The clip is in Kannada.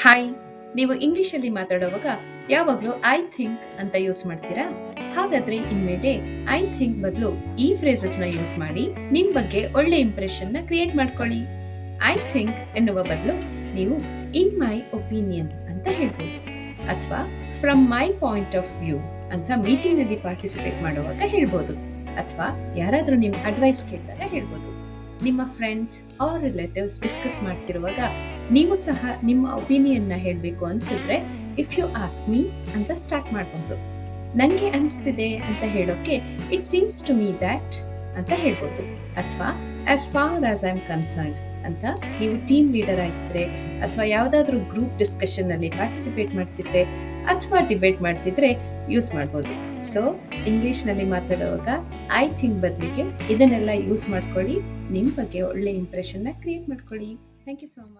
ಹಾಯ್, ನೀವು ಇಂಗ್ಲಿಷಲ್ಲಿ ಮಾತಾಡುವಾಗ ಯಾವಾಗಲೂ ಐ ಥಿಂಕ್ ಅಂತ ಯೂಸ್ ಮಾಡ್ತೀರಾ? ಹಾಗಾದ್ರೆ ಇನ್ಮೇಲೆ ಐ ಥಿಂಕ್ ಬದಲು ಈ ಫ್ರೇಸಸ್ನ ಯೂಸ್ ಮಾಡಿ ನಿಮ್ ಬಗ್ಗೆ ಒಳ್ಳೆ ಇಂಪ್ರೆಷನ್ನ ಕ್ರಿಯೇಟ್ ಮಾಡ್ಕೊಳ್ಳಿ. ಐ ಥಿಂಕ್ ಎನ್ನುವ ಬದಲು ನೀವು ಇನ್ ಮೈ ಒಪಿನಿಯನ್ ಅಂತ ಹೇಳ್ಬೋದು. ಅಥವಾ from my point of view ಅಂತ ಮೀಟಿಂಗ್ನಲ್ಲಿ ಪಾರ್ಟಿಸಿಪೇಟ್ ಮಾಡುವಾಗ ಹೇಳ್ಬೋದು. ಅಥವಾ ಯಾರಾದರೂ ನಿಮ್ ಅಡ್ವೈಸ್ ಕೇಳಿದಾಗ ಹೇಳ್ಬೋದು. ನಿಮ್ಮ ಫ್ರೆಂಡ್ಸ್ ಆರ್ ರಿಲೇಟಿವ್ಸ್ ಡಿಸ್ಕಸ್ ಮಾಡ್ತಿರುವಾಗ ನೀವು ಸಹ ನಿಮ್ಮ ಒಪಿನಿಯನ್ನ ಹೇಳಬೇಕು ಅನ್ಸಿದ್ರೆ ಇಫ್ ಯು ಆಸ್ಕ್ ಮೀ ಅಂತ ಸ್ಟಾರ್ಟ್ ಮಾಡ್ಬೋದು. ನನಗೆ ಅನಿಸ್ತಿದೆ ಅಂತ ಹೇಳೋಕೆ it seems to me that ಅಂತ ಹೇಳ್ಬೋದು. ಅಥವಾ as far as I am concerned ಅಂತ ನೀವು ಟೀಮ್ ಲೀಡರ್ ಆಗಿದ್ರೆ ಅಥವಾ ಯಾವುದಾದ್ರೂ ಗ್ರೂಪ್ ಡಿಸ್ಕಷನ್ನಲ್ಲಿ ಪಾರ್ಟಿಸಿಪೇಟ್ ಮಾಡ್ತಿದ್ರೆ ಅಥವಾ ಡಿಬೇಟ್ ಮಾಡ್ತಿದ್ರೆ ಯೂಸ್ ಮಾಡ್ಬೋದು. ಸೊ ಇಂಗ್ಲೀಷ್ನಲ್ಲಿ ಮಾತಾಡುವಾಗ ಐ ಥಿಂಕ್ ಬದಲಿಗೆ ಇದನ್ನೆಲ್ಲ ಯೂಸ್ ಮಾಡ್ಕೊಳ್ಳಿ. ನಿಮ್ಮ ಬಗ್ಗೆ ಒಳ್ಳೆ ಇಂಪ್ರೆಷನ್ನ ಕ್ರಿಯೇಟ್ ಮಾಡ್ಕೊಳ್ಳಿ. Thank you so much.